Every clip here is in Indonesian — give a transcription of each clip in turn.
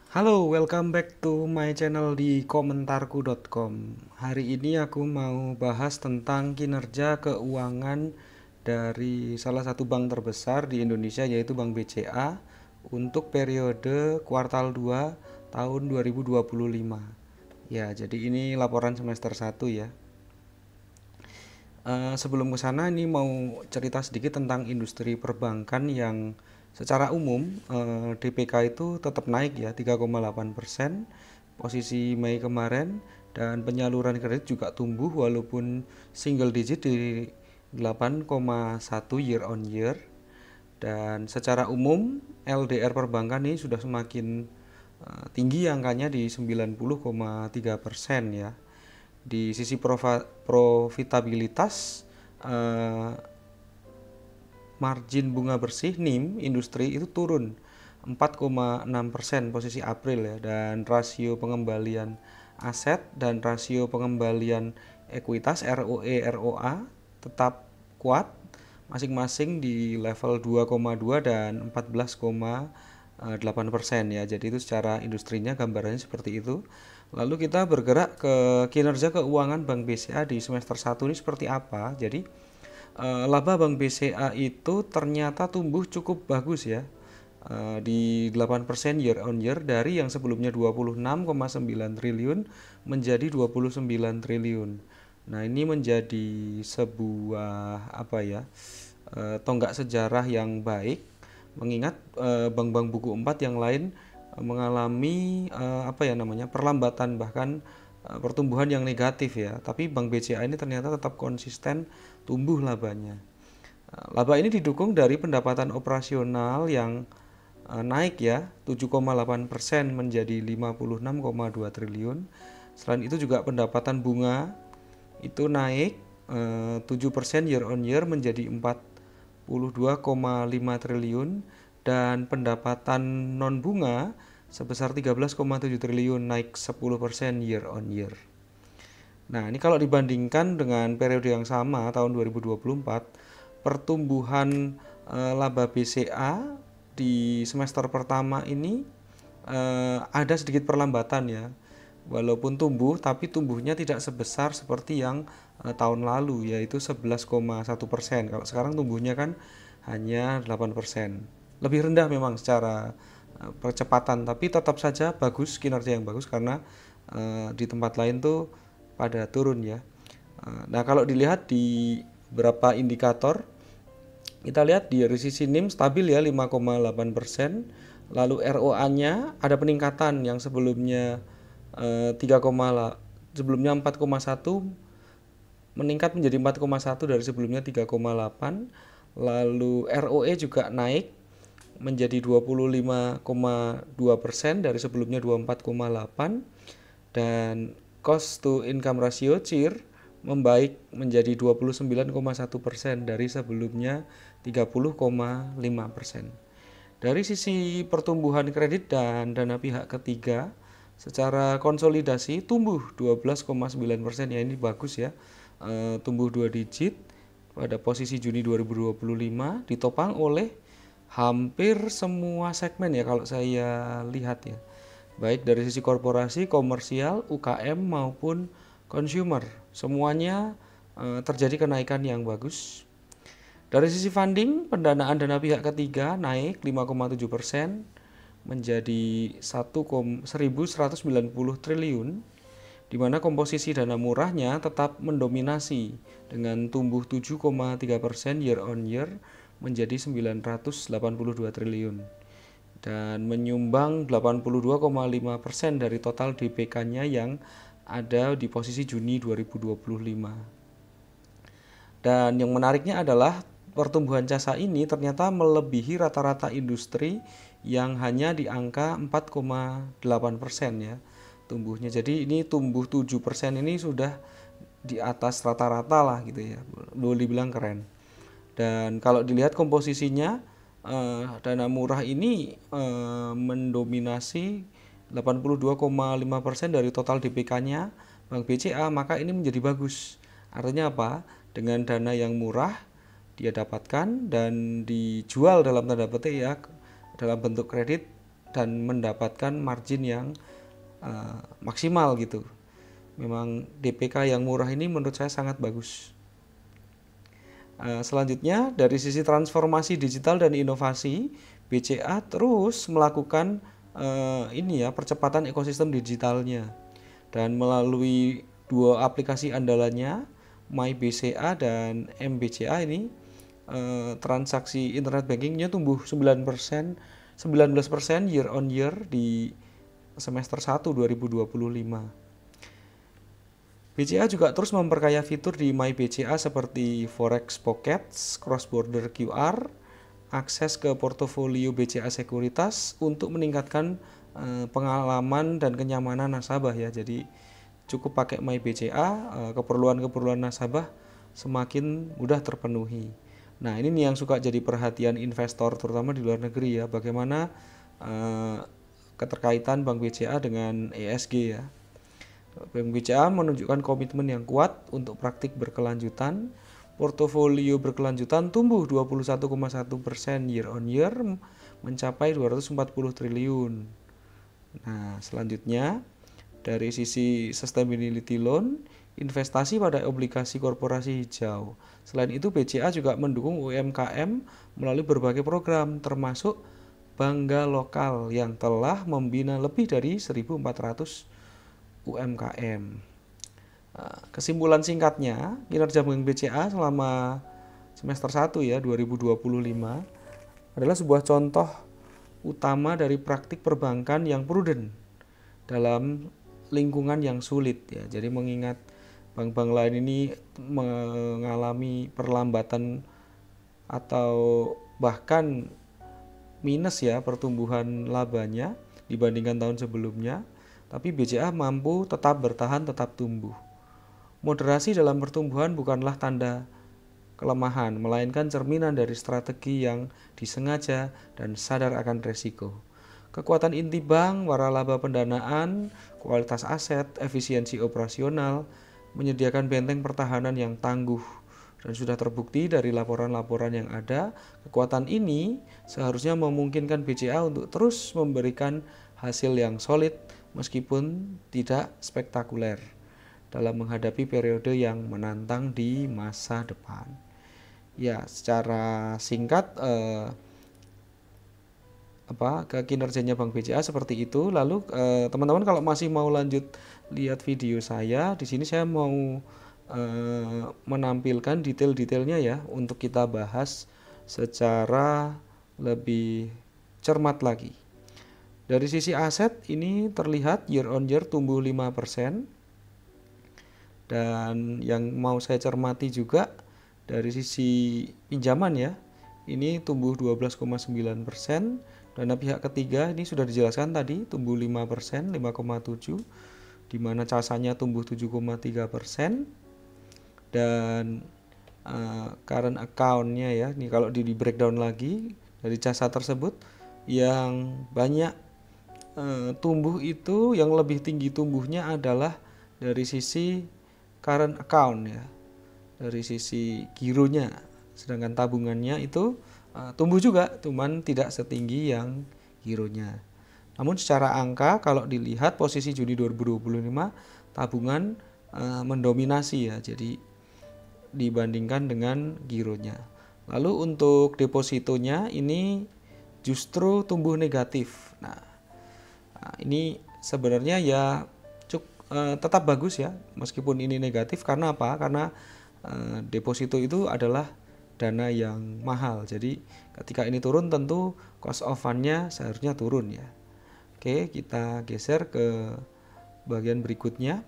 Halo, welcome back to my channel di komentarku.com. Hari ini aku mau bahas tentang kinerja keuangan dari salah satu bank terbesar di Indonesia yaitu Bank BCA untuk periode kuartal 2 tahun 2025. Ya, jadi ini laporan semester 1 ya. Sebelum ke sana ini mau cerita sedikit tentang industri perbankan yang secara umum DPK itu tetap naik ya 3,8% posisi Mei kemarin, dan penyaluran kredit juga tumbuh walaupun single digit di 8,1 year on year. Dan secara umum LDR perbankan ini sudah semakin tinggi angkanya di 90,3% ya. Di sisi profitabilitas, eh, margin bunga bersih NIM industri itu turun 4,6% posisi April ya, dan rasio pengembalian aset dan rasio pengembalian ekuitas ROE ROA tetap kuat masing-masing di level 2,2 dan 14,8% ya. Jadi itu secara industrinya gambarannya seperti itu. Lalu kita bergerak ke kinerja keuangan Bank BCA di semester 1 ini seperti apa. Jadi laba Bank BCA itu ternyata tumbuh cukup bagus ya. Di 8% year on year dari yang sebelumnya 26,9 triliun menjadi 29 triliun. Nah, ini menjadi sebuah apa ya? Tonggak sejarah yang baik, mengingat bank-bank buku 4 yang lain mengalami apa ya namanya perlambatan, bahkan pertumbuhan yang negatif ya, tapi Bank BCA ini ternyata tetap konsisten tumbuh labanya. Laba ini didukung dari pendapatan operasional yang naik ya 7,8% menjadi 56,2 triliun. Selain itu juga pendapatan bunga itu naik 7% year on year menjadi 42,5 triliun, dan pendapatan non bunga sebesar 13,7 triliun naik 10% year on year. Nah, ini kalau dibandingkan dengan periode yang sama tahun 2024, pertumbuhan laba BCA di semester pertama ini ada sedikit perlambatan ya. Walaupun tumbuh, tapi tumbuhnya tidak sebesar seperti yang tahun lalu, yaitu 11,1%. Kalau sekarang tumbuhnya kan hanya 8%. Lebih rendah memang secara percepatan, tapi tetap saja bagus, kinerja yang bagus karena di tempat lain tuh pada turun ya. Nah, kalau dilihat di beberapa indikator, kita lihat di sisi NIM stabil ya 5,8%. Lalu ROA-nya ada peningkatan yang sebelumnya 3, sebelumnya 4,1 meningkat menjadi 4,1 dari sebelumnya 3,8. Lalu ROE juga naik menjadi 25,2% dari sebelumnya 24,8, dan cost to income ratio CIR membaik menjadi 29,1% dari sebelumnya 30,5%. Dari sisi pertumbuhan kredit dan dana pihak ketiga secara konsolidasi tumbuh 12,9% ya, ini bagus ya. Tumbuh 2 digit pada posisi Juni 2025 ditopang oleh hampir semua segmen ya kalau saya lihat ya, baik dari sisi korporasi, komersial, UKM maupun consumer, semuanya terjadi kenaikan yang bagus. Dari sisi funding, pendanaan dana pihak ketiga naik 5,7% menjadi 1.190 triliun, di mana komposisi dana murahnya tetap mendominasi dengan tumbuh 7,3% year on year menjadi 982 triliun dan menyumbang 82,5% dari total DPK-nya yang ada di posisi Juni 2025. Dan yang menariknya adalah pertumbuhan jasa ini ternyata melebihi rata-rata industri yang hanya di angka 4,8% ya tumbuhnya. Jadi ini tumbuh 7% ini sudah di atas rata-rata lah gitu ya. Boleh dibilang keren. Dan kalau dilihat komposisinya, dana murah ini mendominasi 82,5% dari total DPK-nya Bank BCA, maka ini menjadi bagus. Artinya apa? Dengan dana yang murah dia dapatkan dan dijual dalam tanda petik ya dalam bentuk kredit, dan mendapatkan margin yang maksimal gitu. Memang DPK yang murah ini menurut saya sangat bagus. Selanjutnya dari sisi transformasi digital dan inovasi, BCA terus melakukan percepatan ekosistem digitalnya, dan melalui dua aplikasi andalannya MyBCA dan MBCA ini transaksi internet bankingnya tumbuh 19% year on year di semester 1 2025. BCA juga terus memperkaya fitur di MyBCA seperti Forex Pockets, Cross Border QR, akses ke portofolio BCA sekuritas untuk meningkatkan pengalaman dan kenyamanan nasabah ya. Jadi cukup pakai MyBCA, keperluan-keperluan nasabah semakin mudah terpenuhi. Nah, ini nih yang suka jadi perhatian investor terutama di luar negeri ya, bagaimana keterkaitan Bank BCA dengan ESG ya. Bank BCA menunjukkan komitmen yang kuat untuk praktik berkelanjutan. Portofolio berkelanjutan tumbuh 21,1% year on year mencapai 240 triliun. Nah, selanjutnya dari sisi sustainability loan, investasi pada obligasi korporasi hijau. Selain itu, BCA juga mendukung UMKM melalui berbagai program, termasuk Bangga Lokal yang telah membina lebih dari 1.400 UMKM. Kesimpulan singkatnya, kinerja Bank BCA selama semester 1 ya 2025 adalah sebuah contoh utama dari praktik perbankan yang prudent dalam lingkungan yang sulit ya. Jadi mengingat bank-bank lain ini mengalami perlambatan atau bahkan minus ya pertumbuhan labanya dibandingkan tahun sebelumnya, tapi BCA mampu tetap bertahan, tetap tumbuh. Moderasi dalam pertumbuhan bukanlah tanda kelemahan, melainkan cerminan dari strategi yang disengaja dan sadar akan resiko. Kekuatan inti bank, waralaba pendanaan, kualitas aset, efisiensi operasional, menyediakan benteng pertahanan yang tangguh. Dan sudah terbukti dari laporan-laporan yang ada, kekuatan ini seharusnya memungkinkan BCA untuk terus memberikan hasil yang solid meskipun tidak spektakuler dalam menghadapi periode yang menantang di masa depan. Ya, secara singkat kinerjanya Bank BCA seperti itu. Lalu teman-teman kalau masih mau lanjut lihat video saya, di sini saya mau menampilkan detail-detailnya ya untuk kita bahas secara lebih cermat lagi. Dari sisi aset ini terlihat year on year tumbuh 5%. Dan yang mau saya cermati juga dari sisi pinjaman ya, ini tumbuh 12,9%. Dana pihak ketiga ini sudah dijelaskan tadi tumbuh 5%, 5,7%, di mana casanya tumbuh 7,3%. Dan current account-nya ya, ini kalau di breakdown lagi dari jasa tersebut yang banyak tumbuh itu, yang lebih tinggi tumbuhnya adalah dari sisi current account ya, dari sisi gironya, sedangkan tabungannya itu tumbuh juga, cuman tidak setinggi yang gironya. Namun secara angka kalau dilihat posisi Juni 2025 tabungan mendominasi ya, jadi dibandingkan dengan gironya. Lalu untuk depositonya ini justru tumbuh negatif. Nah, ini sebenarnya ya tetap bagus ya meskipun ini negatif. Karena apa? Karena deposito itu adalah dana yang mahal, jadi ketika ini turun tentu cost of fund-nya seharusnya turun ya. Oke, kita geser ke bagian berikutnya.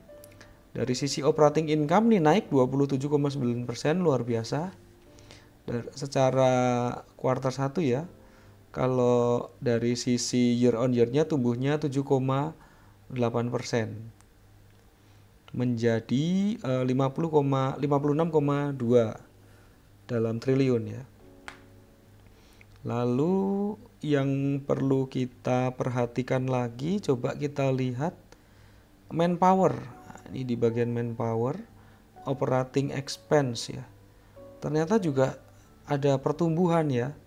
Dari sisi operating income nih naik 27,9%, luar biasa. Secara kuartal 1 ya, kalau dari sisi year on year-nya tumbuhnya 7,8%. Menjadi 56,2 dalam triliun ya. Lalu yang perlu kita perhatikan lagi, coba kita lihat manpower. Ini di bagian manpower, operating expense ya. Ternyata juga ada pertumbuhan ya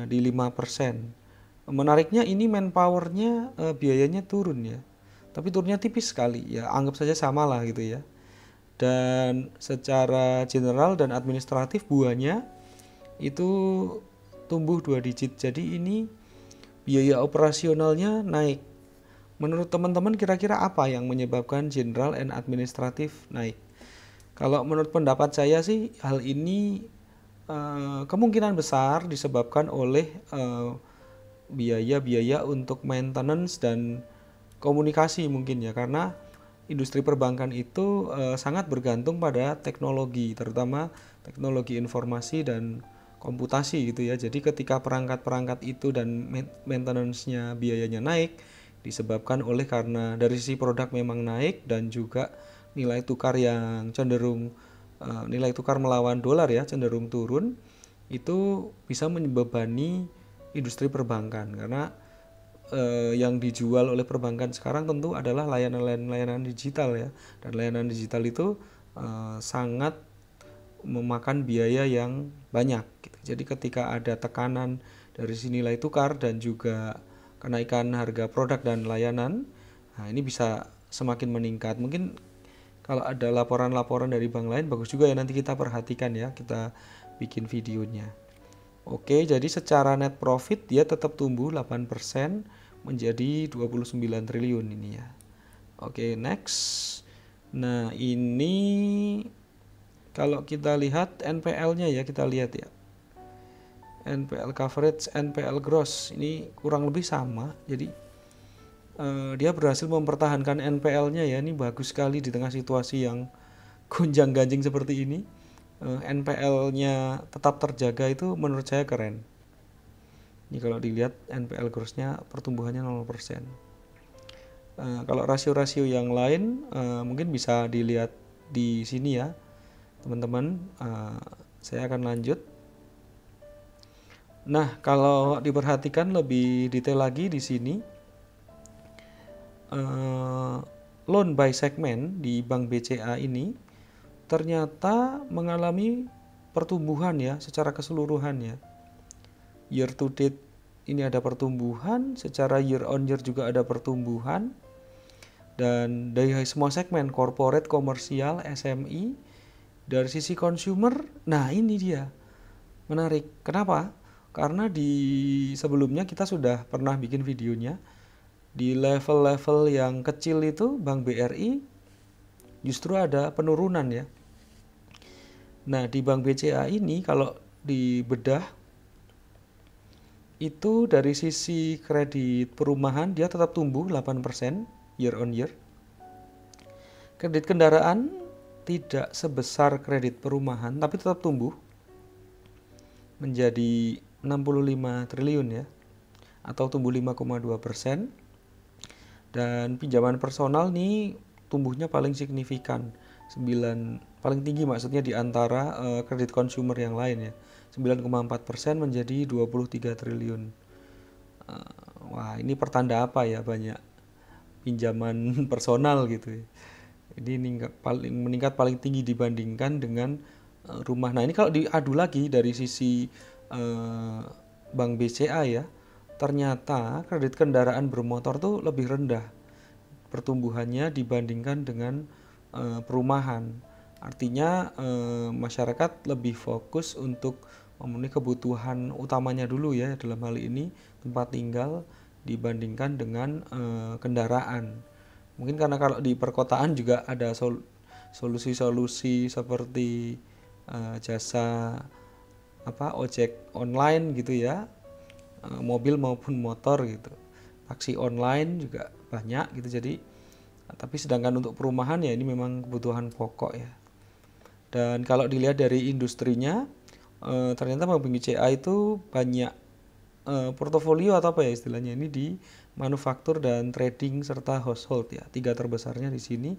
di 5%. Menariknya ini manpowernya biayanya turun ya, tapi turunnya tipis sekali ya, anggap saja sama lah gitu ya. Dan secara general dan administratif buahnya itu tumbuh 2 digit. Jadi ini biaya operasionalnya naik. Menurut teman-teman kira-kira apa yang menyebabkan general and administratif naik? Kalau menurut pendapat saya sih hal ini kemungkinan besar disebabkan oleh biaya-biaya untuk maintenance dan komunikasi mungkin ya, karena industri perbankan itu sangat bergantung pada teknologi, terutama teknologi informasi dan komputasi gitu ya. Jadi ketika perangkat-perangkat itu dan maintenance-nya biayanya naik disebabkan oleh karena dari sisi produk memang naik dan juga nilai tukar yang cenderung nilai tukar melawan dolar ya cenderung turun, itu bisa membebani industri perbankan karena yang dijual oleh perbankan sekarang tentu adalah layanan-layanan digital ya, dan layanan digital itu sangat memakan biaya yang banyak gitu. Jadi ketika ada tekanan dari sisi nilai tukar dan juga kenaikan harga produk dan layanan, nah ini bisa semakin meningkat. Mungkin kalau ada laporan-laporan dari bank lain bagus juga ya, nanti kita perhatikan ya, kita bikin videonya. Oke, jadi secara net profit dia tetap tumbuh 8% menjadi 29 triliun ini ya. Oke, next. Nah, ini kalau kita lihat NPL-nya ya, kita lihat ya. NPL coverage, NPL gross ini kurang lebih sama. Jadi dia berhasil mempertahankan NPL-nya ya. Ini bagus sekali di tengah situasi yang gonjang-ganjing seperti ini. NPL-nya tetap terjaga itu menurut saya keren. Ini kalau dilihat NPL gross-nya pertumbuhannya 0%. Kalau rasio-rasio yang lain mungkin bisa dilihat di sini ya, teman-teman. Saya akan lanjut. Nah, kalau diperhatikan lebih detail lagi di sini, loan by segment di Bank BCA ini ternyata mengalami pertumbuhan ya secara keseluruhan ya. Year to date ini ada pertumbuhan, secara year on year juga ada pertumbuhan, dan dari semua segmen corporate, komersial, SME, dari sisi consumer, nah ini dia menarik. Kenapa? Karena di sebelumnya kita sudah pernah bikin videonya, di level-level yang kecil itu Bank BRI justru ada penurunan ya. Nah di Bank BCA ini kalau dibedah itu dari sisi kredit perumahan dia tetap tumbuh 8% year on year. Kredit kendaraan tidak sebesar kredit perumahan tapi tetap tumbuh menjadi 65 triliun ya, atau tumbuh 5,2%. Dan pinjaman personal nih tumbuhnya paling signifikan, paling tinggi maksudnya di antara kredit consumer yang lain ya, 9,4% menjadi 23 triliun. Wah, ini pertanda apa ya, banyak pinjaman personal gitu ya. Ini meningkat paling tinggi dibandingkan dengan rumah. Nah, ini kalau diadu lagi dari sisi Bank BCA ya, ternyata kredit kendaraan bermotor tuh lebih rendah pertumbuhannya dibandingkan dengan perumahan. Artinya masyarakat lebih fokus untuk memenuhi kebutuhan utamanya dulu ya, dalam hal ini tempat tinggal, dibandingkan dengan kendaraan. Mungkin karena kalau di perkotaan juga ada solusi-solusi seperti jasa ojek online gitu ya, mobil maupun motor gitu, taksi online juga banyak gitu. Jadi tapi sedangkan untuk perumahan ya ini memang kebutuhan pokok ya. Dan kalau dilihat dari industrinya, ternyata Bank BCA itu banyak portofolio atau apa ya istilahnya ini di manufaktur dan trading serta household ya, 3 terbesarnya di sini.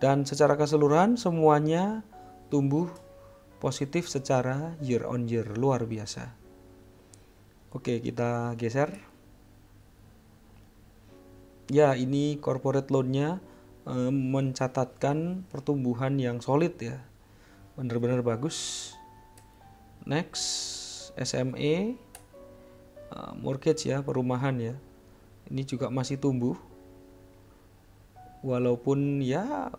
Dan secara keseluruhan semuanya tumbuh positif secara year on year, luar biasa. Oke, kita geser. Ya, ini corporate loan-nya mencatatkan pertumbuhan yang solid ya, benar-benar bagus. Next, SME mortgage ya, perumahan ya. Ini juga masih tumbuh. Walaupun ya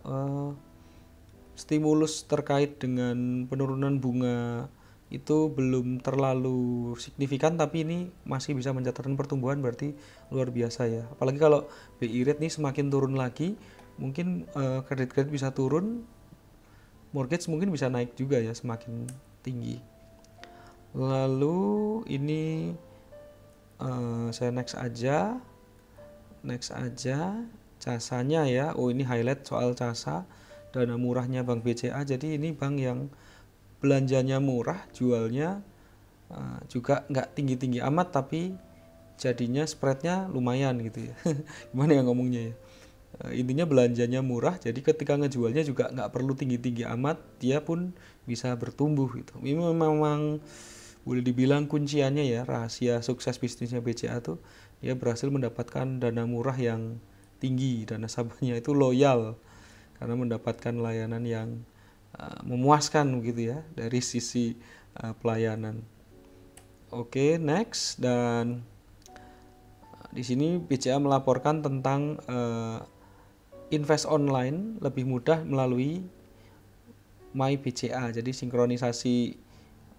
stimulus terkait dengan penurunan bunga itu belum terlalu signifikan, tapi ini masih bisa mencatatkan pertumbuhan, berarti luar biasa ya. Apalagi kalau BI rate nih semakin turun lagi, mungkin kredit-kredit bisa turun, mortgage mungkin bisa naik juga ya semakin tinggi. Lalu ini saya next aja casanya ya. Oh, ini highlight soal casa, dana murahnya Bank BCA. Jadi ini bank yang belanjanya murah, jualnya juga nggak tinggi-tinggi amat, tapi jadinya spreadnya lumayan gitu ya. Gimana ya ngomongnya ya, intinya belanjanya murah, jadi ketika ngejualnya juga nggak perlu tinggi-tinggi amat, dia pun bisa bertumbuh gitu. Ini memang boleh dibilang kunciannya ya, rahasia sukses bisnisnya BCA tuh dia berhasil mendapatkan dana murah yang tinggi, dan nasabahnya itu loyal karena mendapatkan layanan yang memuaskan begitu ya dari sisi pelayanan. Oke, next. Dan di sini BCA melaporkan tentang invest online lebih mudah melalui My BCA. Jadi sinkronisasi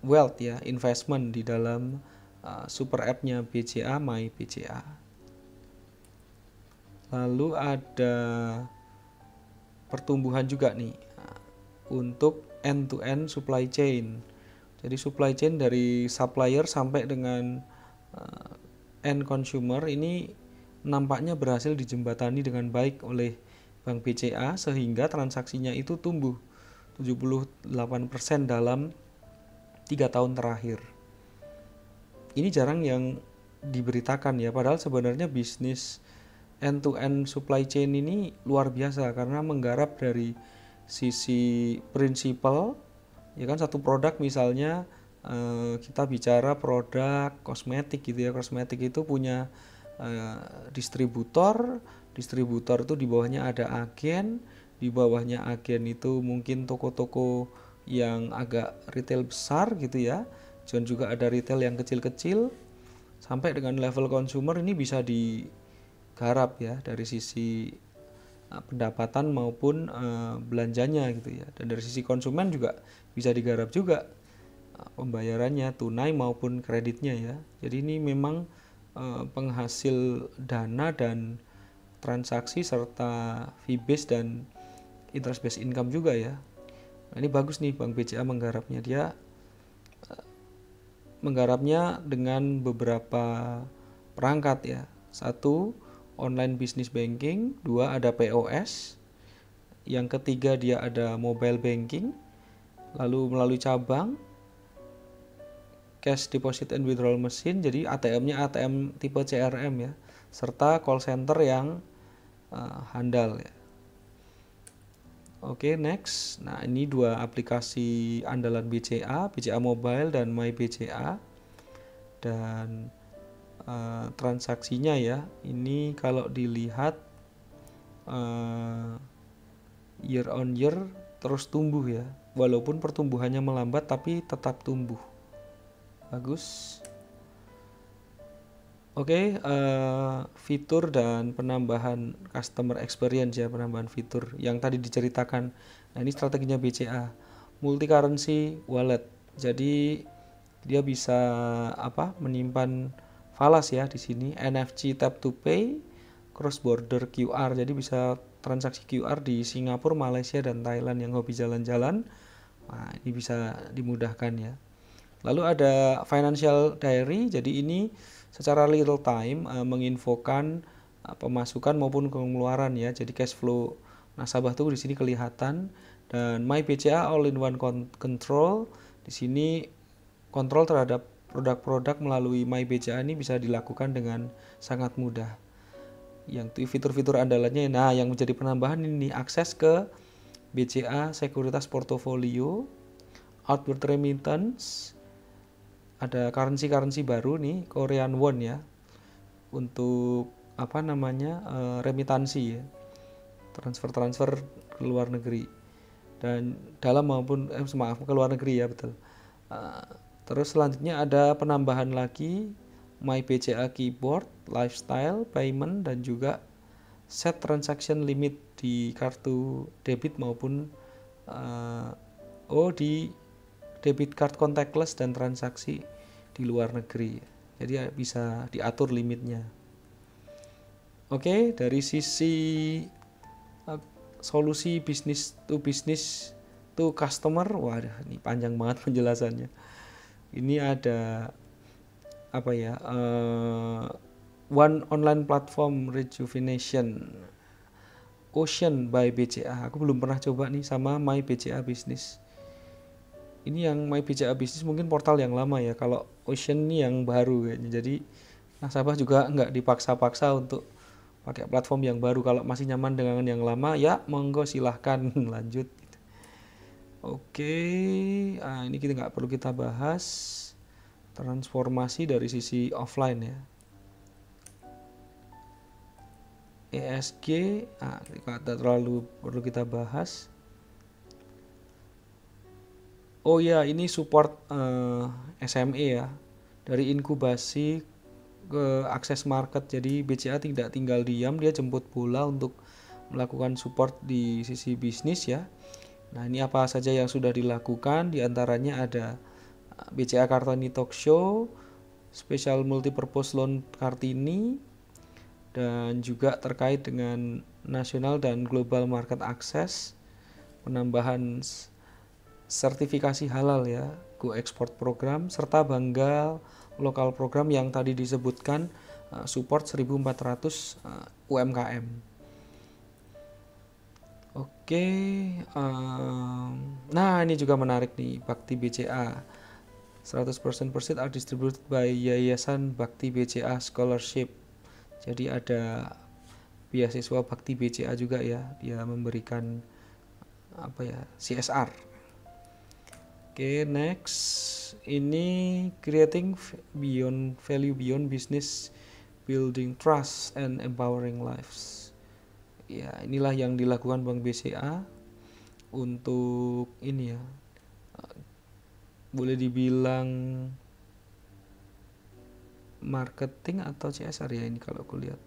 wealth ya, investment di dalam super app-nya BCA, My BCA. Lalu ada pertumbuhan juga nih untuk end-to-end supply chain. Jadi supply chain dari supplier sampai dengan end consumer ini nampaknya berhasil dijembatani dengan baik oleh Bank BCA, sehingga transaksinya itu tumbuh 78% dalam 3 tahun terakhir. Ini jarang yang diberitakan ya, padahal sebenarnya bisnis end-to-end supply chain ini luar biasa karena menggarap dari sisi prinsipal ya kan. Satu produk misalnya kita bicara produk kosmetik gitu ya, kosmetik itu punya distributor itu di bawahnya ada agen, di bawahnya agen itu mungkin toko-toko yang agak retail besar gitu ya, dan juga ada retail yang kecil-kecil sampai dengan level consumer. Ini bisa digarap ya dari sisi pendapatan maupun belanjanya gitu ya, dan dari sisi konsumen juga bisa digarap juga pembayarannya tunai maupun kreditnya ya. Jadi ini memang penghasil dana dan transaksi serta fee based dan interest based income juga ya. Nah, ini bagus nih Bank BCA menggarapnya. Dia menggarapnya dengan beberapa perangkat ya. Satu, online business banking. Dua, ada POS. Yang ketiga, dia ada mobile banking. Lalu melalui cabang, cash deposit and withdrawal machine, jadi ATM-nya ATM tipe CRM ya, serta call center yang handal ya. Oke, next. Nah, ini dua aplikasi andalan BCA, BCA Mobile dan My BCA. Dan transaksinya ya, ini kalau dilihat year on year terus tumbuh ya, walaupun pertumbuhannya melambat tapi tetap tumbuh. Bagus. Oke, fitur dan penambahan customer experience ya, penambahan fitur yang tadi diceritakan. Nah, ini strateginya BCA, multi currency wallet. Jadi dia bisa menyimpan falas ya di sini, NFC tap to pay, cross border QR. Jadi bisa transaksi QR di Singapura, Malaysia dan Thailand yang hobi jalan-jalan. Nah, ini bisa dimudahkan ya. Lalu ada financial diary, jadi ini secara real time menginfokan pemasukan maupun pengeluaran ya. Jadi cash flow nasabah tuh di sini kelihatan. Dan My BCA all in one control, di sini kontrol terhadap produk-produk melalui My BCA ini bisa dilakukan dengan sangat mudah. Yang fitur-fitur andalannya, nah yang menjadi penambahan ini akses ke BCA sekuritas portofolio, outward remittance, ada currency baru nih, Korean won ya, untuk remitansi ya, transfer ke luar negeri dan dalam maupun ke luar negeri ya, betul. Terus selanjutnya ada penambahan lagi My BCA keyboard, lifestyle, payment, dan juga set transaction limit di kartu debit maupun di debit card contactless dan transaksi di luar negeri. Jadi bisa diatur limitnya. Oke, dari sisi solusi business to customer, waduh ini panjang banget penjelasannya. Ini ada apa ya? One online platform rejuvenation, Ocean by BCA. Aku belum pernah coba nih sama My BCA Business. Ini yang My BCA Business mungkin portal yang lama ya. Kalau Ocean ini yang baru kayaknya. Jadi nasabah juga nggak dipaksa-paksa untuk pakai platform yang baru. Kalau masih nyaman dengan yang lama, ya monggo silahkan lanjut. Oke, ini kita nggak perlu kita bahas transformasi dari sisi offline ya. ESG, tidak terlalu perlu kita bahas. Oh ya, ini support SME ya, dari inkubasi ke akses market. Jadi BCA tidak tinggal diam, dia jemput bola untuk melakukan support di sisi bisnis ya. Nah, ini apa saja yang sudah dilakukan? Di antaranya ada BCA Kartini Talk Show, Special Multipurpose Loan Kartini, dan juga terkait dengan nasional dan global market access, penambahan sertifikasi halal ya, Go Export program, serta Bangga lokal program yang tadi disebutkan, support 1.400 UMKM. Oke, nah ini juga menarik nih, Bakti BCA 100% are distributed by Yayasan Bakti BCA Scholarship. Jadi ada beasiswa Bakti BCA juga ya, dia memberikan CSR. Oke, next ini creating beyond value beyond business, building trust and empowering lives. Ya, inilah yang dilakukan Bank BCA untuk ini ya, boleh dibilang marketing atau CSR ya ini kalau aku lihat.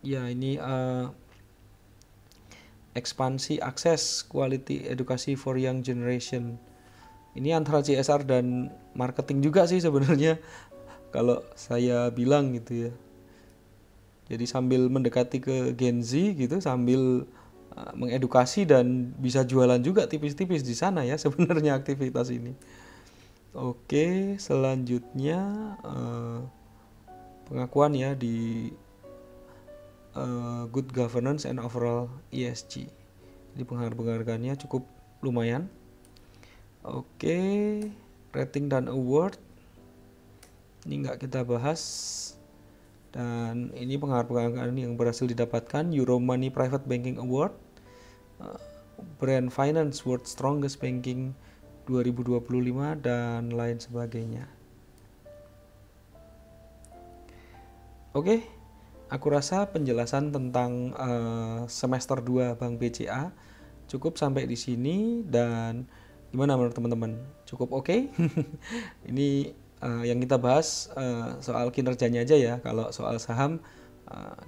Ya, ini ekspansi akses quality edukasi for young generation. Ini antara CSR dan marketing juga sih sebenarnya kalau saya bilang gitu ya. Jadi sambil mendekati ke Gen Z gitu, sambil mengedukasi dan bisa jualan juga tipis-tipis di sana ya sebenarnya aktivitas ini. Oke, selanjutnya pengakuan ya di good governance and overall ESG. Jadi penghargaannya cukup lumayan. Oke, rating dan award ini nggak kita bahas. Dan ini penghargaan yang berhasil didapatkan, Euromoney Private Banking Award, Brand Finance World Strongest Banking 2025 dan lain sebagainya. Oke, aku rasa penjelasan tentang semester 2 Bank BCA cukup sampai di sini. Dan gimana menurut teman-teman? Cukup oke? Ini yang kita bahas soal kinerjanya aja ya. Kalau soal saham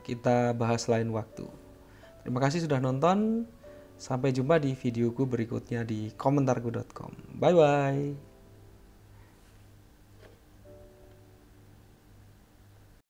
kita bahas lain waktu. Terima kasih sudah nonton. Sampai jumpa di videoku berikutnya di komentarku.com. Bye bye.